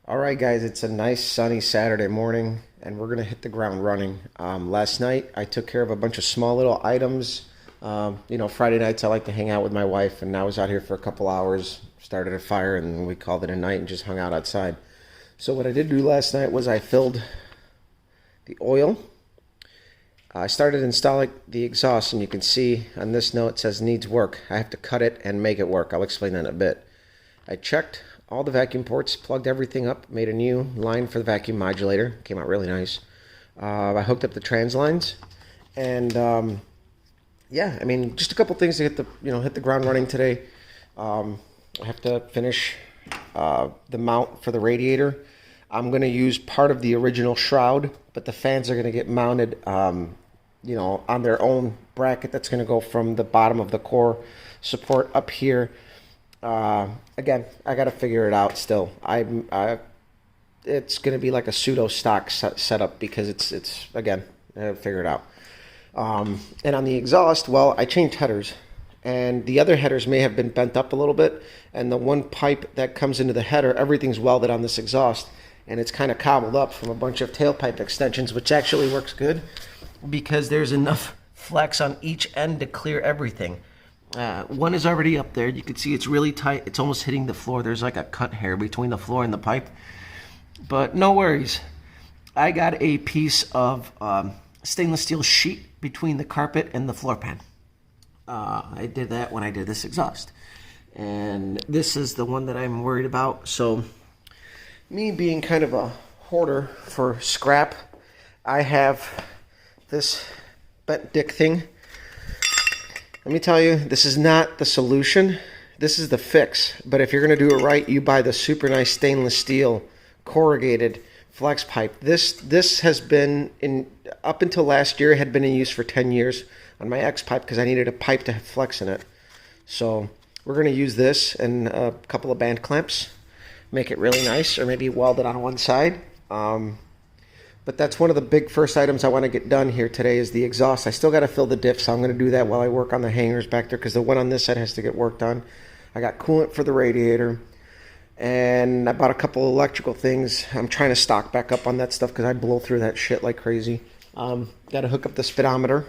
All right, guys, it's a nice sunny Saturday morning, and we're going to hit the ground running. Last night, I took care of a bunch of small little items. Friday nights, I like to hang out with my wife, and I was out here for a couple hours, started a fire, and we called it a night and just hung out outside. So what I did do last night was I filled the oil. I started installing the exhaust, and you can see on this note it says needs work. I have to cut it and make it work. I'll explain that in a bit. I checked all the vacuum ports, plugged everything up, made a new line for the vacuum modulator. Came out really nice. I hooked up the trans lines, and yeah, I mean, just a couple things to hit the ground running today. I have to finish the mount for the radiator. I'm going to use part of the original shroud, but the fans are going to get mounted, on their own bracket. That's going to go from the bottom of the core support up here. Again, I got to figure it out still. It's going to be like a pseudo stock setup because it's again, I got to figure it out. And on the exhaust, well, I changed headers, and the other headers may have been bent up a little bit, and the one pipe that comes into the header, everything's welded on this exhaust, and it's kind of cobbled up from a bunch of tailpipe extensions, which actually works good because there's enough flex on each end to clear everything. One is already up there. You can see it's really tight. It's almost hitting the floor. There's like a cut hair between the floor and the pipe. But no worries. I got a piece of stainless steel sheet between the carpet and the floor pan. I did that when I did this exhaust. And this is the one that I'm worried about. So me being kind of a hoarder for scrap, I have this bent dick thing. Let me tell you, this is not the solution. This is the fix. But if you're going to do it right, you buy the super nice stainless steel corrugated flex pipe. This has been up until last year, it had been in use for 10 years on my X pipe because I needed a pipe to have flex in it. So we're going to use this and a couple of band clamps, make it really nice, or maybe weld it on one side. But that's one of the big first items I want to get done here today is the exhaust. I still got to fill the diff, so I'm going to do that while I work on the hangers back there because the one on this side has to get worked on. I got coolant for the radiator, and I bought a couple electrical things. I'm trying to stock back up on that stuff because I blow through that shit like crazy. Got to hook up the speedometer.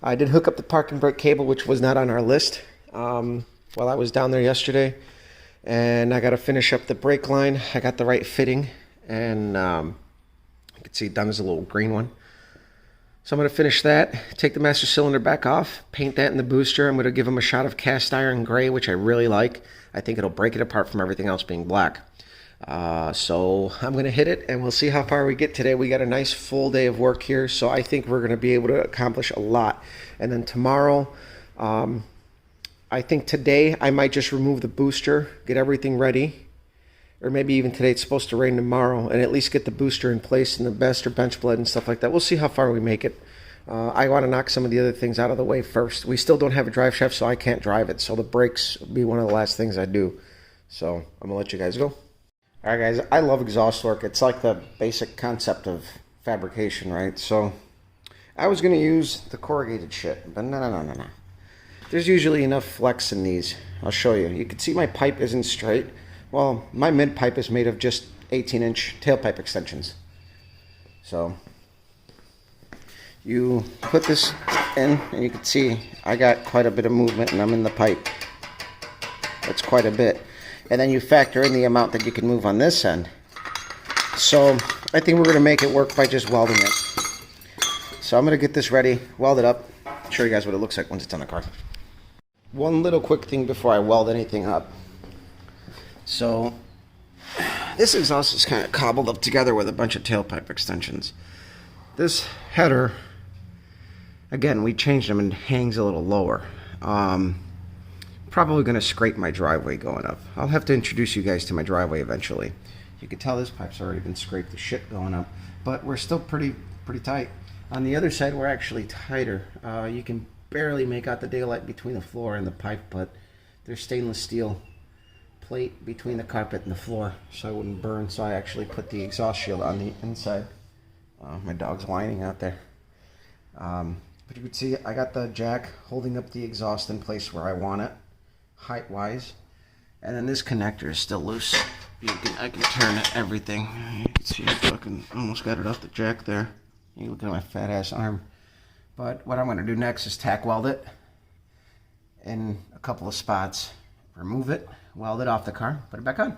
I did hook up the parking brake cable, which was not on our list while I was down there yesterday. And I got to finish up the brake line. I got the right fitting, and you can see done as a little green one. So I'm going to finish that, take the master cylinder back off, paint that in the booster. I'm going to give them a shot of cast iron gray, which I really like. I think it'll break it apart from everything else being black. So I'm going to hit it, and we'll see how far we get today. We got a nice full day of work here, so I think we're going to be able to accomplish a lot. And then tomorrow, I think today I might just remove the booster, get everything ready. Or maybe even today, it's supposed to rain tomorrow, and at least get the booster in place and the best or bench blade and stuff like that. We'll see how far we make it. I want to knock some of the other things out of the way first. We still don't have a drive shaft, so I can't drive it. So the brakes will be one of the last things I do. So I'm going to let you guys go. All right, guys, I love exhaust work. It's like the basic concept of fabrication, right? So I was going to use the corrugated shit, but no. There's usually enough flex in these. I'll show you. You can see my pipe isn't straight. Well, my mid pipe is made of just 18-inch tailpipe extensions. So you put this in, and you can see I got quite a bit of movement, and I'm in the pipe. That's quite a bit. And then you factor in the amount that you can move on this end. So I think we're going to make it work by just welding it. So I'm going to get this ready, weld it up, show you guys what it looks like once it's on the car. One little quick thing before I weld anything up. So this exhaust is kind of cobbled up together with a bunch of tailpipe extensions. This header, again, we changed them and hangs a little lower. Probably going to scrape my driveway going up. I'll have to introduce you guys to my driveway eventually. You can tell this pipe's already been scraped to shit going up, but we're still pretty tight. On the other side, we're actually tighter. You can barely make out the daylight between the floor and the pipe, but there's stainless steel plate between the carpet and the floor so I wouldn't burn. So I actually put the exhaust shield on the inside. My dog's whining out there. But you can see I got the jack holding up the exhaust in place where I want it, height wise. And then this connector is still loose. I can turn everything. You can see I fucking almost got it off the jack there. You look at my fat ass arm. But what I'm going to do next is tack weld it in a couple of spots. Remove it, weld it off the car, put it back on.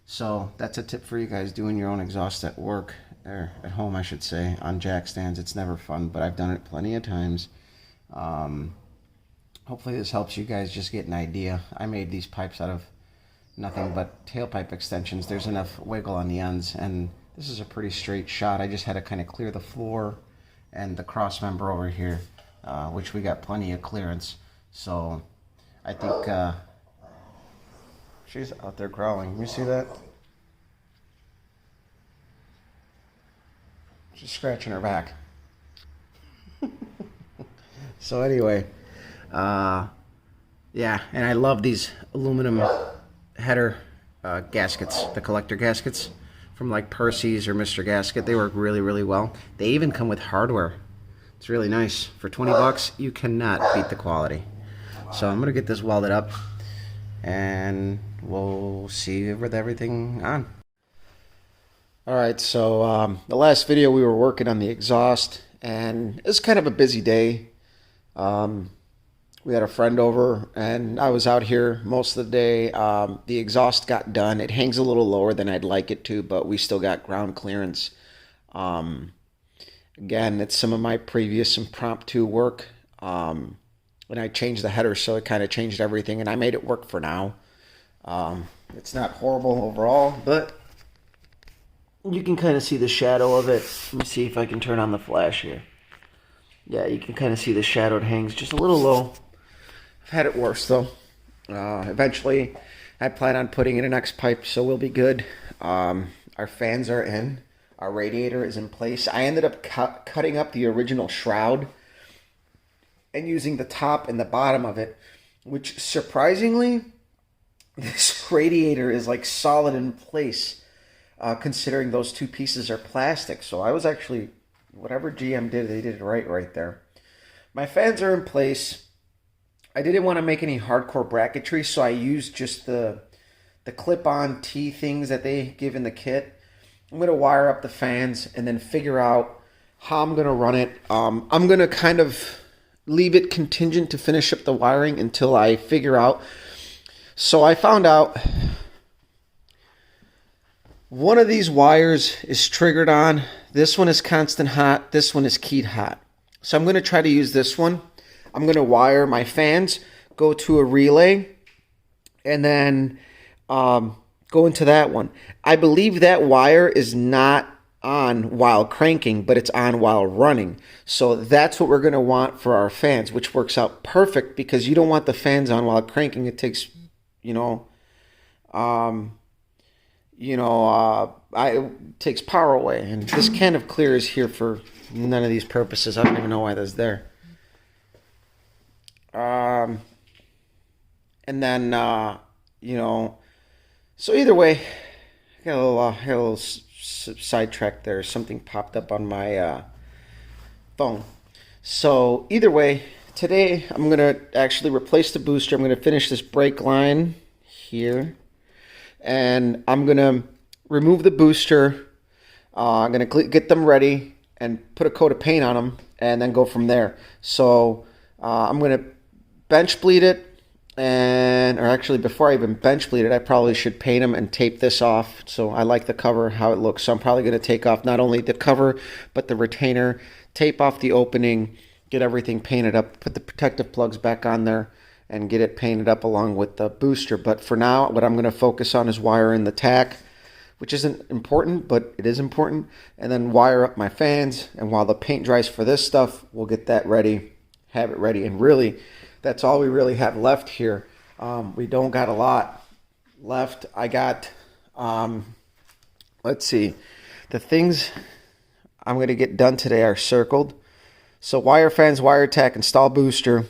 So that's a tip for you guys doing your own exhaust at work, or at home I should say, on jack stands. It's never fun, but I've done it plenty of times. Hopefully this helps you guys just get an idea. I made these pipes out of nothing but tailpipe extensions. There's enough wiggle on the ends, and this is a pretty straight shot. I just had to kind of clear the floor and the cross member over here, which we got plenty of clearance. So I think she's out there growling. You see that? She's scratching her back. So anyway, yeah, and I love these aluminum header gaskets, the collector gaskets from like Percy's or Mr. Gasket. They work really, really well. They even come with hardware. It's really nice. For 20 bucks, you cannot beat the quality. So I'm going to get this welded up, and we'll see with everything on. Alright, so the last video we were working on the exhaust, and it's kind of a busy day. We had a friend over, and I was out here most of the day. The exhaust got done. It hangs a little lower than I'd like it to, but we still got ground clearance. Again, it's some of my previous impromptu work. And I changed the header, so it kind of changed everything, and I made it work for now. It's not horrible overall, but you can kind of see the shadow of it. Let me see if I can turn on the flash here. Yeah, you can kind of see the shadow. It hangs just a little low. I've had it worse, though. Eventually, I plan on putting in an X pipe, so we'll be good. Our fans are in. Our radiator is in place. I ended up cutting up the original shroud and using the top and the bottom of it, which surprisingly, this radiator is like solid in place, considering those two pieces are plastic. So I was actually, whatever GM did, they did it right there. My fans are in place. I didn't want to make any hardcore bracketry, so I used just the clip-on T things that they give in the kit. I'm going to wire up the fans and then figure out how I'm going to run it. I'm going to kind of leave it contingent to finish up the wiring until I figure out. So I found out one of these wires is triggered on. This one is constant hot. This one is keyed hot. So I'm going to try to use this one. I'm going to wire my fans, go to a relay, and then go into that one. I believe that wire is not on while cranking, but it's on while running. So that's what we're going to want for our fans, which works out perfect because you don't want the fans on while cranking. It takes, it takes power away. And this can of clear is here for none of these purposes. I don't even know why that's there. And then, so either way, I got a little sidetracked there. Something popped up on my phone. So either way, today I'm going to actually replace the booster. I'm going to finish this brake line here. And I'm going to remove the booster. I'm going to get them ready and put a coat of paint on them and then go from there. So I'm going to bench bleed it. Or actually, before I even bench bleed it, I probably should paint them and tape this off. So I like the cover, how it looks. So I'm probably going to take off not only the cover, but the retainer, tape off the opening, get everything painted up, put the protective plugs back on there, and get it painted up along with the booster. But for now, what I'm going to focus on is wiring the tack, which isn't important, but it is important. And then wire up my fans. And while the paint dries for this stuff, we'll get that ready, have it ready. And really, that's all we really have left here. We don't got a lot left. I got, let's see, the things I'm going to get done today are circled. So wire fans, wire tack, install booster.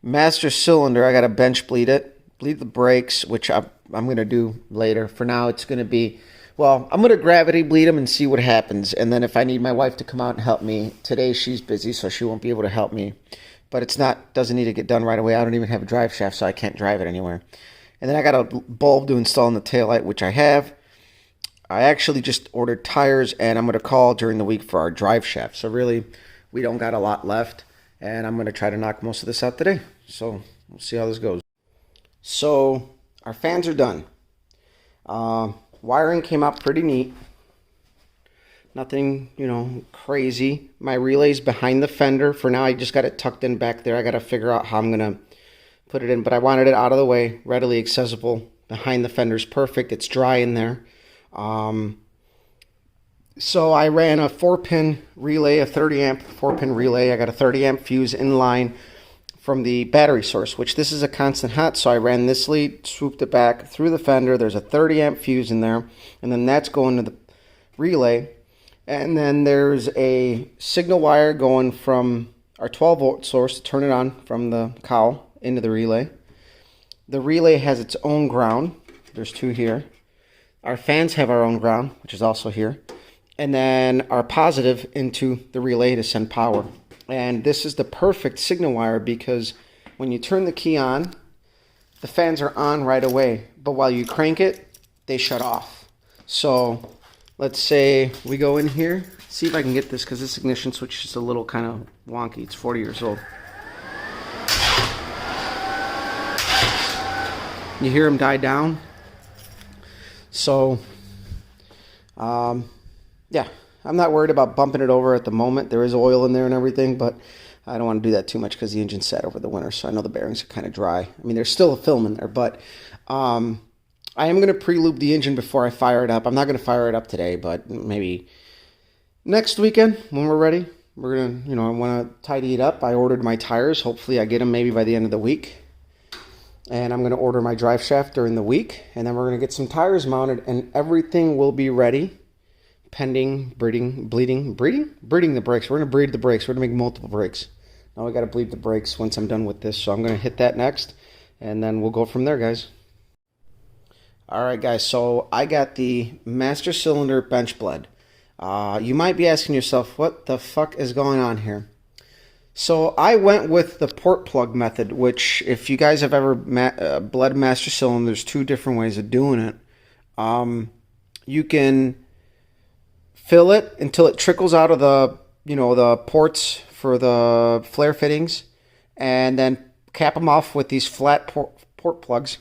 Master cylinder, I got to bench bleed it. Bleed the brakes, which I'm going to do later. For now, it's going to be, well, I'm going to gravity bleed them and see what happens. And then if I need my wife to come out and help me, today she's busy, so she won't be able to help me. But it's not, doesn't need to get done right away. I don't even have a drive shaft, so I can't drive it anywhere. And then I got a bulb to install in the taillight, which I have. I actually just ordered tires, and I'm going to call during the week for our drive shaft. So really, we don't got a lot left, and I'm going to try to knock most of this out today. So we'll see how this goes. So our fans are done. Wiring came out pretty neat. Nothing, crazy. My relay's behind the fender. For now, I just got it tucked in back there. I got to figure out how I'm going to put it in, but I wanted it out of the way, readily accessible. Behind the fender's perfect. It's dry in there. So I ran a 4-pin relay, a 30 amp 4-pin relay. I got a 30 amp fuse in line from the battery source, which this is a constant hot. So I ran this lead, swooped it back through the fender. There's a 30 amp fuse in there, and then that's going to the relay. And then there's a signal wire going from our 12 volt source to turn it on from the cowl into the relay. The relay has its own ground. There's two here. Our fans have our own ground, which is also here. And then our positive into the relay to send power. And this is the perfect signal wire because when you turn the key on, the fans are on right away. But while you crank it, they shut off. So let's say we go in here. See if I can get this because this ignition switch is a little kind of wonky. It's 40 years old. You hear them die down. So, yeah, I'm not worried about bumping it over at the moment. There is oil in there and everything, but I don't want to do that too much because the engine's sat over the winter, so I know the bearings are kind of dry. I mean, there's still a film in there, but I am going to pre-lube the engine before I fire it up. I'm not going to fire it up today, but maybe next weekend when we're ready. We're going to, I want to tidy it up. I ordered my tires. Hopefully I get them maybe by the end of the week. And I'm going to order my drive shaft during the week. And then we're going to get some tires mounted. And everything will be ready. Pending breeding the brakes. We're going to breed the brakes. We're going to make multiple brakes. Now we got to bleed the brakes once I'm done with this. So I'm going to hit that next. And then we'll go from there, guys. Alright, guys. So I got the master cylinder bench bled. You might be asking yourself, what the fuck is going on here? So I went with the port plug method, which if you guys have ever bled master cylinder, there's two different ways of doing it. You can fill it until it trickles out of the, the ports for the flare fittings, and then cap them off with these flat port plugs.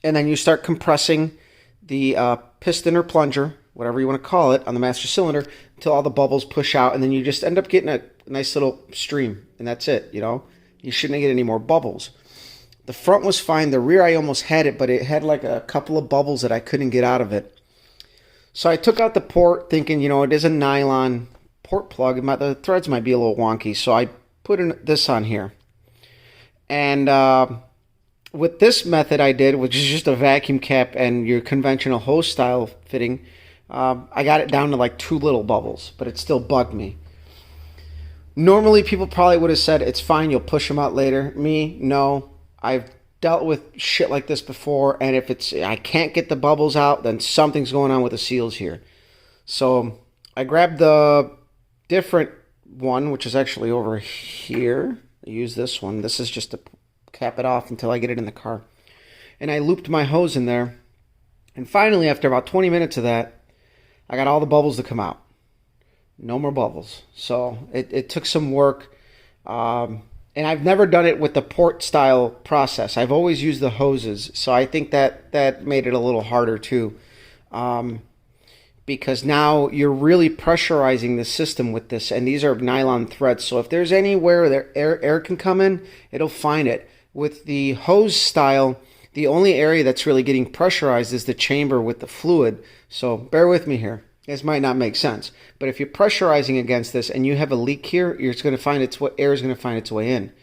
And then you start compressing the piston or plunger, whatever you want to call it, on the master cylinder until all the bubbles push out, and then you just end up getting a nice little stream, and that's it. You shouldn't get any more bubbles. The front was fine. The rear, I almost had it, but it had like a couple of bubbles that I couldn't get out of it. So I took out the port thinking, it is a nylon port plug. The threads might be a little wonky, so I put this on here. And with this method I did, which is just a vacuum cap and your conventional hose style fitting, I got it down to like 2 little bubbles, but it still bugged me. Normally, people probably would have said, it's fine, you'll push them out later. Me, no. I've dealt with shit like this before, and if I can't get the bubbles out, then something's going on with the seals here. So I grabbed the different one, which is actually over here. I use this one. This is just to cap it off until I get it in the car. And I looped my hose in there. And finally, after about 20 minutes of that, I got all the bubbles to come out. No more bubbles. So it took some work. And I've never done it with the port style process. I've always used the hoses. So I think that made it a little harder too. Because now you're really pressurizing the system with this. And these are nylon threads. So if there's anywhere that air can come in, it'll find it. With the hose style, the only area that's really getting pressurized is the chamber with the fluid. So bear with me here. This might not make sense, but if you're pressurizing against this and you have a leak here, air is going to find its way in.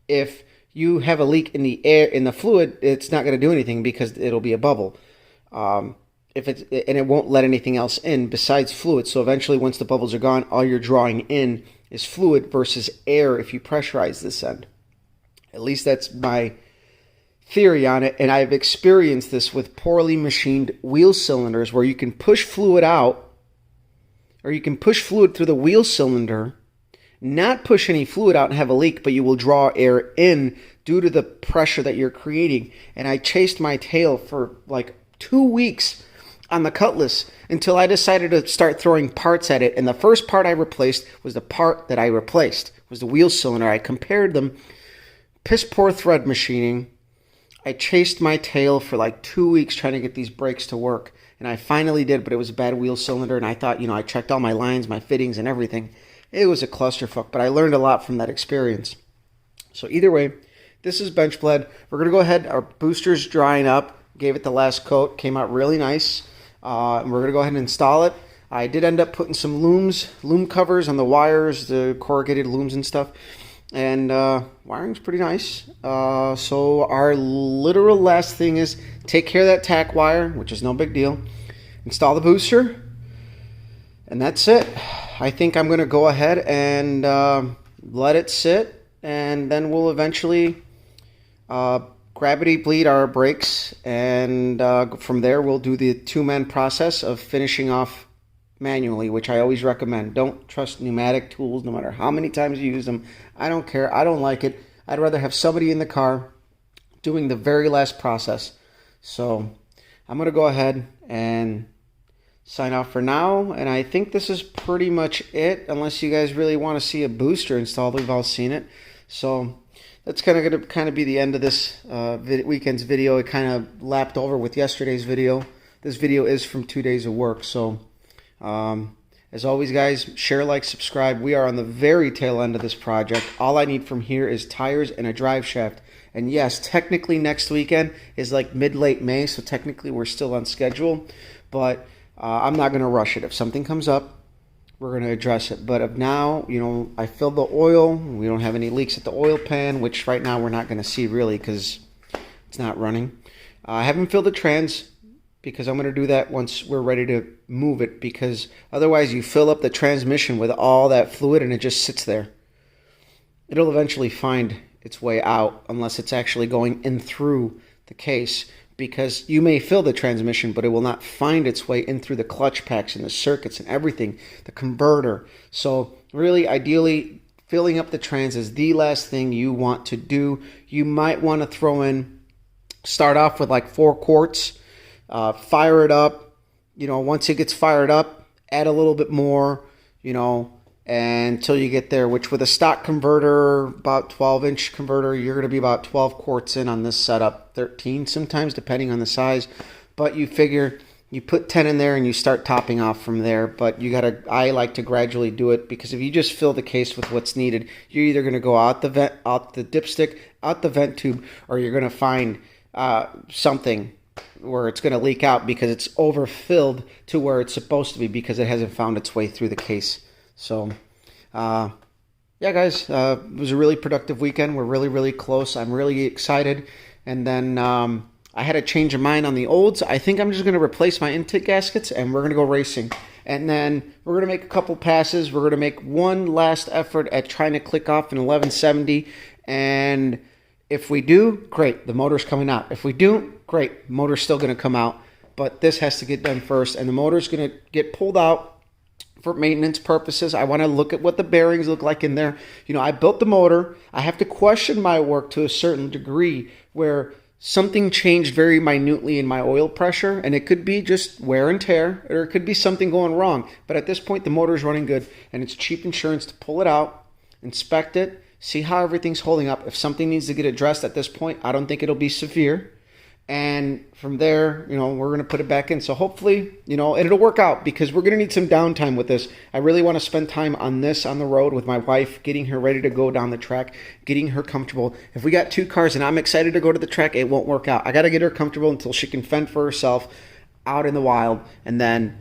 If you have a leak in the air, in the fluid, it's not going to do anything because it'll be a bubble. And it won't let anything else in besides fluid. So eventually, once the bubbles are gone, all you're drawing in is fluid versus air if you pressurize this end. At least that's my theory on it, and I've experienced this with poorly machined wheel cylinders where you can push fluid out, or you can push fluid through the wheel cylinder not push any fluid out and have a leak, but you will draw air in due to the pressure that you're creating. And I chased my tail for like 2 weeks on the Cutlass until I decided to start throwing parts at it. And the first part I replaced was the part that I replaced, was the wheel cylinder. I compared them, piss poor thread machining. I chased my tail for like 2 weeks trying to get these brakes to work. And I finally did, but it was a bad wheel cylinder. And I thought, I checked all my lines, my fittings, and everything. It was a clusterfuck, but I learned a lot from that experience. So either way, this is bench bled. We're going to go ahead. Our booster's drying up. Gave it the last coat. Came out really nice. And we're going to go ahead and install it. I did end up putting some loom covers on the wires, the corrugated looms and stuff. And wiring's pretty nice. So our literal last thing is take care of that tack wire, which is no big deal. Install the booster. And that's it. I think I'm going to go ahead and let it sit. And then we'll eventually gravity bleed our brakes. And from there, we'll do the two-man process of finishing off manually, which I always recommend. Don't trust pneumatic tools no matter how many times you use them. I don't care. I don't like it. I'd rather have somebody in the car doing the very last process. So I'm going to go ahead and sign off for now. And I think this is pretty much it, unless you guys really want to see a booster installed. We've all seen it. So that's going to be the end of this weekend's video. It kind of lapped over with yesterday's video. This video is from 2 days of work. So as always, guys, share, like, subscribe. We are on the very tail end of this project. All I need from here is tires and a drive shaft. And yes, technically next weekend is like mid-late May, so technically we're still on schedule. But I'm not going to rush it. If something comes up, we're going to address it. But of now, I filled the oil. We don't have any leaks at the oil pan, which right now we're not going to see really because it's not running. I haven't filled the trans, because I'm going to do that once we're ready to move it, because otherwise you fill up the transmission with all that fluid and it just sits there. It'll eventually find its way out unless it's actually going in through the case, because you may fill the transmission, but it will not find its way in through the clutch packs and the circuits and everything, the converter. So really, ideally, filling up the trans is the last thing you want to do. You might want to start off with like 4 quarts. Fire it up, once it gets fired up, add a little bit more, until you get there, which with a stock converter, about 12-inch converter, you're going to be about 12 quarts in on this setup, 13 sometimes, depending on the size. But you figure you put 10 in there and you start topping off from there. But I like to gradually do it, because if you just fill the case with what's needed, you're either going to go out the dipstick, out the vent tube, or you're going to find something where it's going to leak out because it's overfilled to where it's supposed to be, because it hasn't found its way through the case. So, yeah, guys, it was a really productive weekend. We're really, really close. I'm really excited. And then I had a change of mind on the olds. I think I'm just going to replace my intake gaskets, and we're going to go racing. And then we're going to make a couple passes. We're going to make one last effort at trying to click off an 1170. And if we do, great, the motor's coming out. If we do, great, motor's still going to come out. But this has to get done first, and the motor's going to get pulled out for maintenance purposes. I want to look at what the bearings look like in there. I built the motor. I have to question my work to a certain degree where something changed very minutely in my oil pressure, and it could be just wear and tear, or it could be something going wrong. But at this point, the motor's running good, and it's cheap insurance to pull it out, inspect it, see how everything's holding up. If something needs to get addressed at this point, I don't think it'll be severe. And from there, we're going to put it back in. So hopefully, and it'll work out, because we're going to need some downtime with this. I really want to spend time on this on the road with my wife, getting her ready to go down the track, getting her comfortable. If we got 2 cars and I'm excited to go to the track, it won't work out. I got to get her comfortable until she can fend for herself out in the wild. And then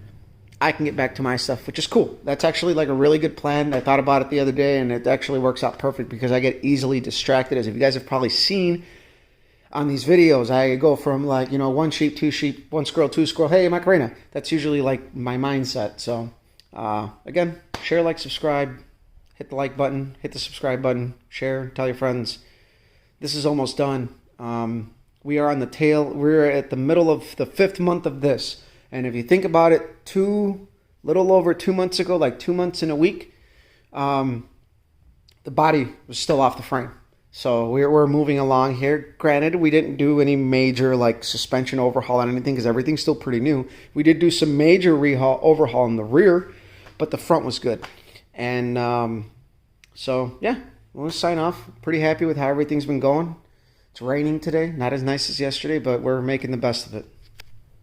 I can get back to my stuff, which is cool. That's actually like a really good plan. I thought about it the other day, and it actually works out perfect, because I get easily distracted. As if you guys have probably seen on these videos, I go from like, 1 sheep, 2 sheep, 1 squirrel, 2 squirrel, hey, Macarena. That's usually like my mindset. So again, share, like, subscribe, hit the like button, hit the subscribe button, share, tell your friends. This is almost done. We are on the tail. We're at the middle of the 5th month of this. And if you think about it, little over 2 months ago, like 2 months in a week, the body was still off the frame. So we're moving along here. Granted, we didn't do any major like suspension overhaul on anything because everything's still pretty new. We did do some major overhaul in the rear, but the front was good. And so yeah, we'll sign off. Pretty happy with how everything's been going. It's raining today, not as nice as yesterday, but we're making the best of it.